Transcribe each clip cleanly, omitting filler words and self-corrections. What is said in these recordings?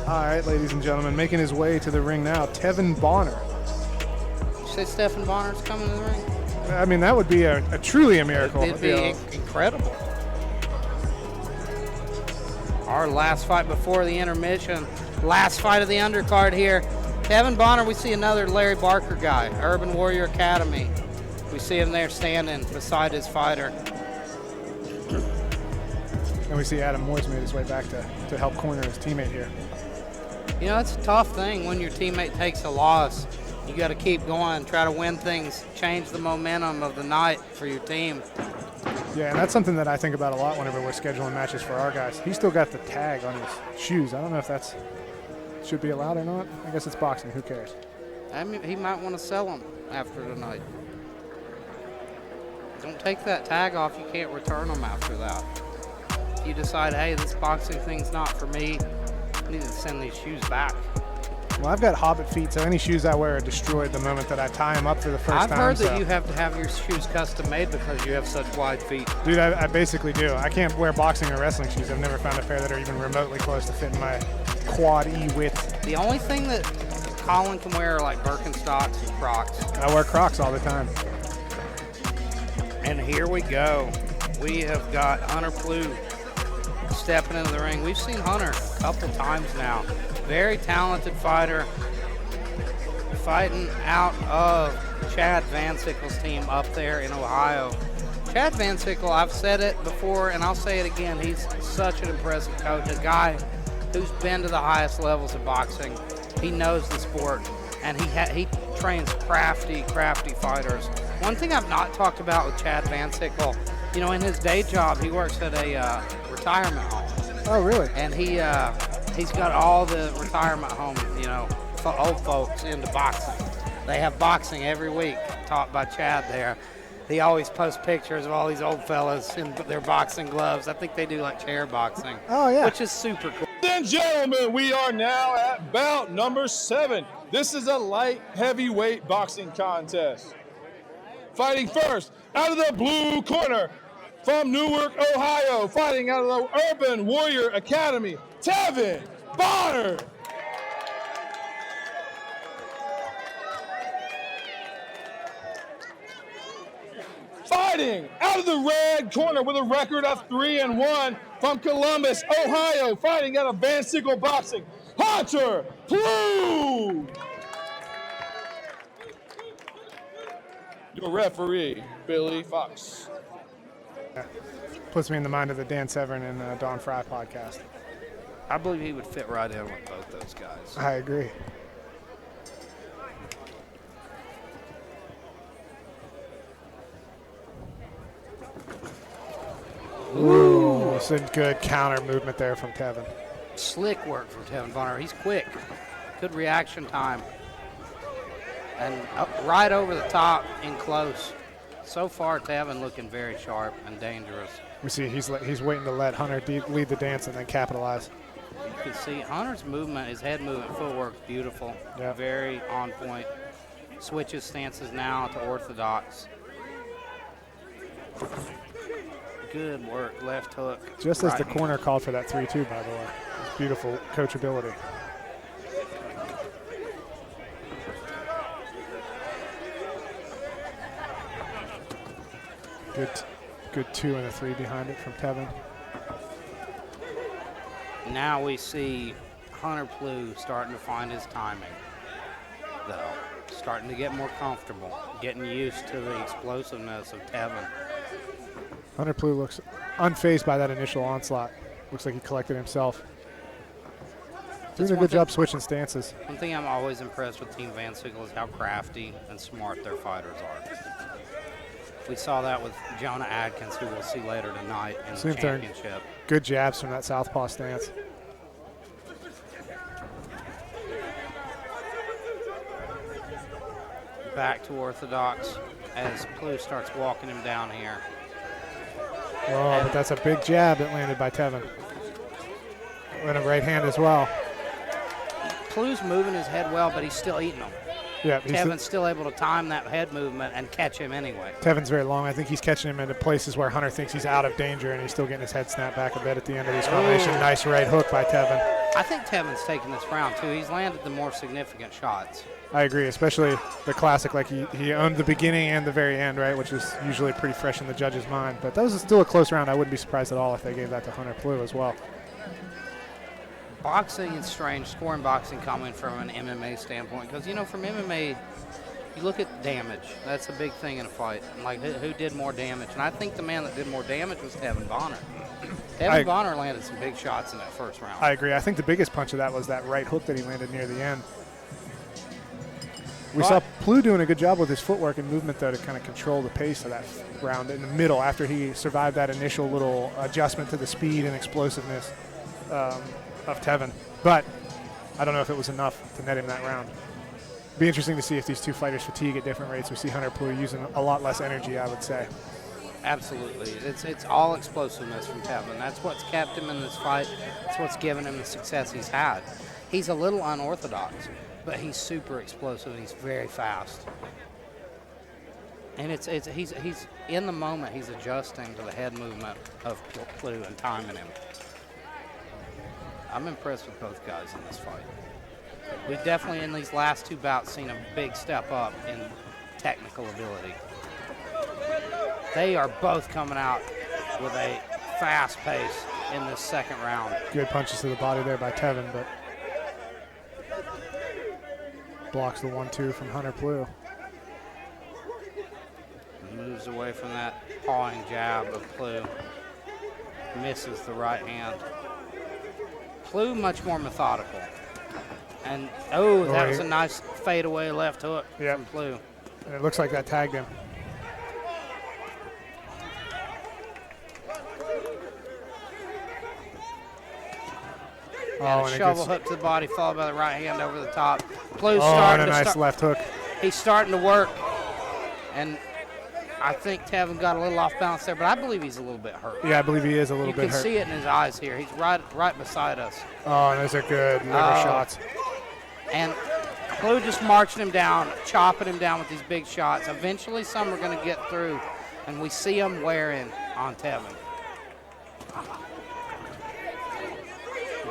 All right, ladies and gentlemen, making his way to the ring now, Tevin Bonner. You say Stephen Bonner's coming to the ring? I mean, that would be a truly a miracle. It'd be incredible. Our last fight before the intermission. Last fight of the undercard here. Tevin Bonner, we see another Larry Barker guy, Urban Warrior Academy. We see him there standing beside his fighter. And we see Adam Moore's made his way back to help corner his teammate here. You know, it's a tough thing when your teammate takes a loss. You got to keep going, try to win things, change the momentum of the night for your team. Yeah, and that's something that I think about a lot whenever we're scheduling matches for our guys. He's still got the tag on his shoes. I don't know if that's should be allowed or not. I guess it's boxing. Who cares? I mean, he might want to sell them after tonight. Don't take that tag off. You can't return them after that. If you decide, hey, this boxing thing's not for me, I need to send these shoes back. Well, I've got hobbit feet, so any shoes I wear are destroyed the moment that I tie them up for the first time. I've heard that you have to have your shoes custom made because you have such wide feet. Dude, I basically do. I can't wear boxing or wrestling shoes. I've never found a pair that are even remotely close to fitting my quad E width. The only thing that Colin can wear are like Birkenstocks and Crocs. I wear Crocs all the time. And here we go. We have got Hunter Plew stepping into the ring. We've seen Hunter a couple times now. Very talented fighter, fighting out of Chad Van Sickle's team up there in Ohio. Chad Van Sickle, I've said it before and I'll say it again, he's such an impressive coach, a guy who's been to the highest levels of boxing. He knows the sport, and he trains crafty fighters. One thing I've not talked about with Chad Van Sickle, you know, in his day job, he works at a retirement home. Oh, really? And he's got all the retirement homes, you know, for old folks into boxing. They have boxing every week, taught by Chad there. He always posts pictures of all these old fellas in their boxing gloves. I think they do like chair boxing. Oh, yeah. Which is super cool. Ladies and gentlemen, we are now at bout number 7. This is a light heavyweight boxing contest. Fighting first, out of the blue corner, from Newark, Ohio, fighting out of the Urban Warrior Academy, Tevin Bonner. Fighting out of the red corner with a record of 3-1 from Columbus, Ohio, fighting out of Van Sickle Boxing, Hunter Plew. Your referee, Billy Fox. Puts me in the mind of the Dan Severn and Don Fry podcast. I believe he would fit right in with both those guys. I agree. Ooh, some good counter movement there from Tevin. Slick work from Tevin Bonner. He's quick. Good reaction time. And up right over the top in close. So far, Tevin looking very sharp and dangerous. We see he's waiting to let Hunter lead the dance and then capitalize. You can see Hunter's movement, his head movement, footwork, beautiful. Yep. Very on point. Switches stances now to orthodox. Good work, left hook. Just as the right corner called for that 3-2, by the way. It's beautiful coachability. Good 2 and a 3 behind it from Tevin. Now we see Hunter Plew starting to find his timing, though. Starting to get more comfortable, getting used to the explosiveness of Tevin. Hunter Plew looks unfazed by that initial onslaught. Looks like he collected himself. Doing a good job switching stances. One thing I'm always impressed with Team Van Sickle is how crafty and smart their fighters are. We saw that with Jonah Adkins, who we'll see later tonight in the championship. Good jabs from that southpaw stance. Back to orthodox as Plew starts walking him down here. Oh, but that's a big jab that landed by Tevin. And a right hand as well. Plew's moving his head well, but he's still eating them. Yeah, Tevin's still able to time that head movement and catch him anyway. Tevin's very long. I think he's catching him into places where Hunter thinks he's out of danger, and he's still getting his head snapped back a bit at the end of these formation. Nice right hook by Tevin. I think Tevin's taken this round, too. He's landed the more significant shots. I agree, especially the classic. Like he owned the beginning and the very end, right, which is usually pretty fresh in the judge's mind. But that was still a close round. I wouldn't be surprised at all if they gave that to Hunter Plew as well. Boxing is strange, scoring boxing coming from an MMA standpoint, because, you know, from MMA, you look at damage. That's a big thing in a fight. Like, who did more damage? And I think the man that did more damage was Tevin Bonner. Tevin Bonner landed some big shots in that first round. I agree. I think the biggest punch of that was that right hook that he landed near the end. We saw Plew doing a good job with his footwork and movement, though, to kind of control the pace of that round in the middle after he survived that initial little adjustment to the speed and explosiveness of Tevin. But I don't know if it was enough to net him that round. Be interesting to see if these two fighters fatigue at different rates. We see Hunter Plew using a lot less energy, I would say. Absolutely. It's all explosiveness from Tevin. That's what's kept him in this fight. That's what's given him the success he's had. He's a little unorthodox, but he's super explosive and he's very fast. And he's in the moment, he's adjusting to the head movement of Plew and timing him. I'm impressed with both guys in this fight. We've definitely, in these last two bouts, seen a big step up in technical ability. They are both coming out with a fast pace in this second round. Good punches to the body there by Tevin, but blocks the 1-2 from Hunter Plew. Moves away from that pawing jab of Plew. Misses the right hand. Plew much more methodical. And, that was a nice fadeaway left hook from Plew. And it looks like that tagged him. And a shovel hook to the body, followed by the right hand over the top. Plew's starting to nice left hook. He's starting to work. And I think Tevin got a little off balance there, but I believe he's a little bit hurt. Yeah, I believe he is a little bit hurt. You can see it in his eyes here. He's right beside us. Oh, and those are good liver shots. And Plew just marching him down, chopping him down with these big shots. Eventually, some are going to get through, and we see them wearing on Tevin.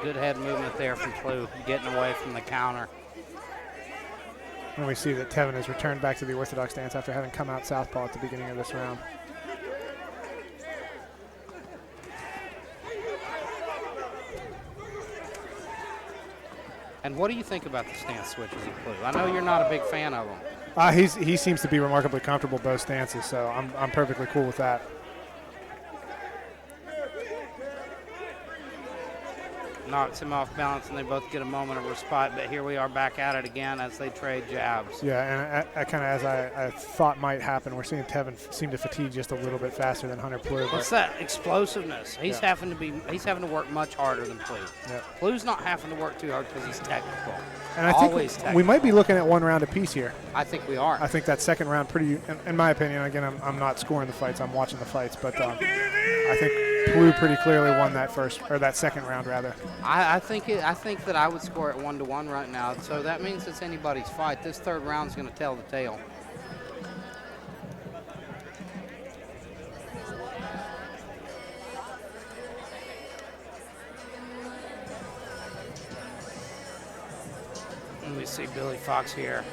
Good head movement there from Plew, getting away from the counter. And we see that Tevin has returned back to the orthodox stance after having come out southpaw at the beginning of this round. And what do you think about the stance switches of Plew? I know you're not a big fan of them. He seems to be remarkably comfortable both stances, so I'm perfectly cool with that. Knocks him off balance, and they both get a moment of respite. But here we are back at it again as they trade jabs. Yeah, and kind of as I thought might happen, we're seeing Tevin seem to fatigue just a little bit faster than Hunter Plew. What's that explosiveness? He's having to work much harder than Plew. Yeah. Plew's not having to work too hard because he's technical. And I think we might be looking at one round apiece here. I think we are. I think that second round in my opinion, again, I'm not scoring the fights, I'm watching the fights, but I think Plew pretty clearly won that second round rather. I think that I would score it 1-1 right now. So that means it's anybody's fight. This third round is going to tell the tale. And we see Billy Fox here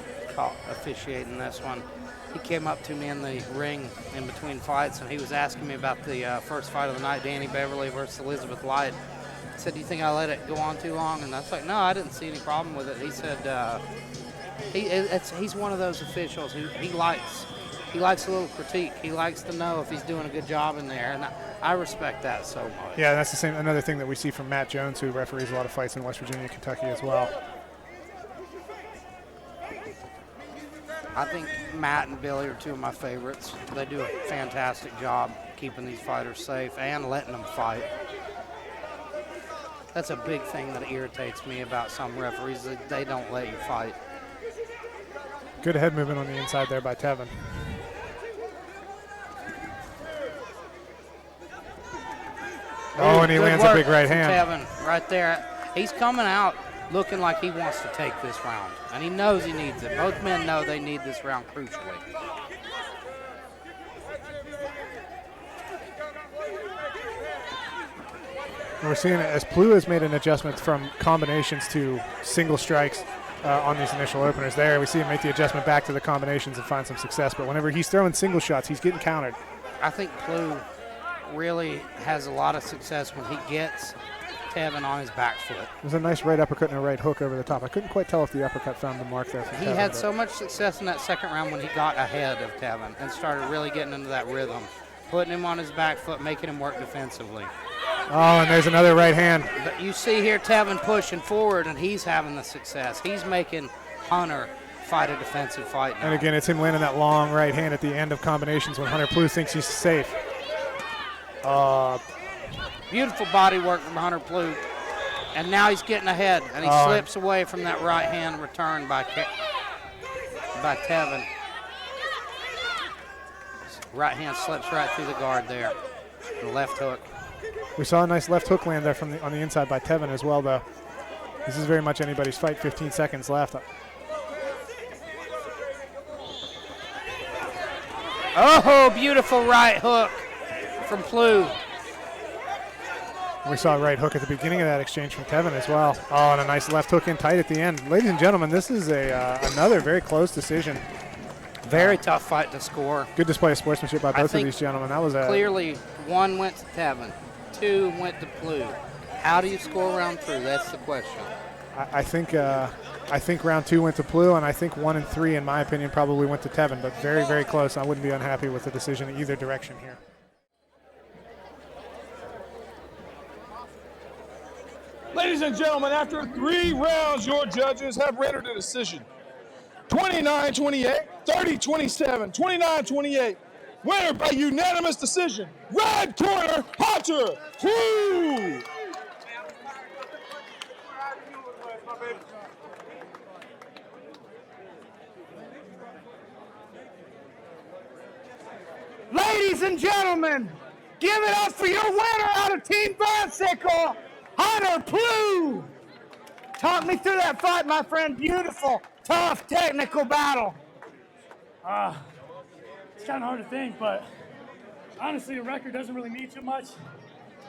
officiating this one. He came up to me in the ring in between fights, and he was asking me about the first fight of the night, Danny Beverly versus Elizabeth Light. He said, "Do you think I let it go on too long?" And I was like, "No, I didn't see any problem with it." He said, "He's one of those officials who he likes a little critique. He likes to know if he's doing a good job in there, and I respect that so much." Yeah, that's another thing that we see from Matt Jones, who referees a lot of fights in West Virginia, Kentucky as well. I think Matt and Billy are two of my favorites. They do a fantastic job keeping these fighters safe and letting them fight. That's a big thing that irritates me about some referees, that they don't let you fight. Good head movement on the inside there by Tevin. Oh, and he lands a big right hand. Tevin right there. He's coming out looking like he wants to take this round, and he knows he needs it. Both men know they need this round crucially. We're seeing it as Plew has made an adjustment from combinations to single strikes on these initial openers there. We see him make the adjustment back to the combinations and find some success, but whenever he's throwing single shots, he's getting countered. I think Plew really has a lot of success when he gets Tevin on his back foot. There's a nice right uppercut and a right hook over the top. I couldn't quite tell if the uppercut found the mark there. He had so much success in that second round when he got ahead of Tevin and started really getting into that rhythm, putting him on his back foot, making him work defensively. Oh, and there's another right hand. But you see here Tevin pushing forward, and he's having the success. He's making Hunter fight a defensive fight now. And again, it's him landing that long right hand at the end of combinations when Hunter Plew thinks he's safe. Beautiful body work from Hunter Plew. And now he's getting ahead, and he slips away from that right hand return by Tevin. Right hand slips right through the guard there. The left hook. We saw a nice left hook land there on the inside by Tevin as well, though. This is very much anybody's fight. 15 seconds left. Oh, beautiful right hook from Plew. We saw a right hook at the beginning of that exchange from Tevin as well. Oh, and a nice left hook in tight at the end. Ladies and gentlemen, this is another very close decision. Very tough fight to score. Good display of sportsmanship by both of these gentlemen. That was clearly one went to Tevin, two went to Plew. How do you score round 3? That's the question. I think round 2 went to Plew, and I think 1 and 3, in my opinion, probably went to Tevin, but very, very close. I wouldn't be unhappy with the decision in either direction here. Ladies and gentlemen, after 3 rounds, your judges have rendered a decision. 29-28, 30-27, 29-28. Winner by unanimous decision. Red corner, Hunter Plew. Ladies and gentlemen, give it up for your winner out of Team Bicycle, Hunter Plew. Talk me through that fight, my friend. Beautiful, tough, technical battle. It's kind of hard to think, but honestly, the record doesn't really mean too much.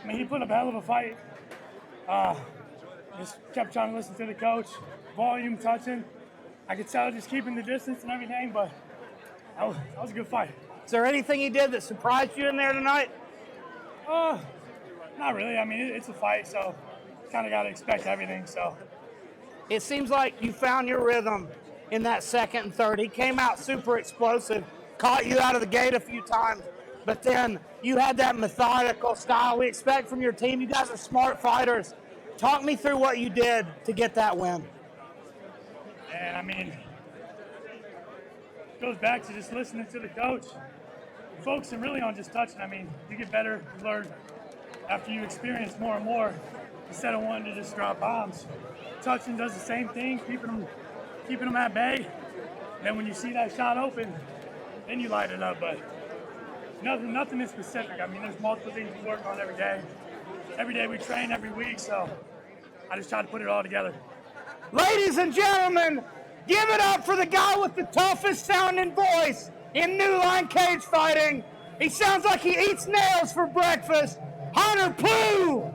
I mean, he put up a hell of a fight. Just kept trying to listen to the coach, volume, touching. I could tell just keeping the distance and everything, but that was a good fight. Is there anything he did that surprised you in there tonight? Not really. I mean, it's a fight, so kind of got to expect everything. So it seems like you found your rhythm in that second and third. He came out super explosive, caught you out of the gate a few times, but then you had that methodical style we expect from your team. You guys are smart fighters. Talk me through what you did to get that win. And I mean, it goes back to just listening to the coach, focusing really on just touching. I mean, you get better, you learn after you experience more and more, instead of wanting to just drop bombs. Touching does the same thing, keeping them at bay. And then when you see that shot open, then you light it up. But nothing is specific. I mean, there's multiple things we work on every day. Every day we train, every week, so I just try to put it all together. Ladies and gentlemen, give it up for the guy with the toughest sounding voice in New Line Cage Fighting. He sounds like he eats nails for breakfast. Hunter Plew!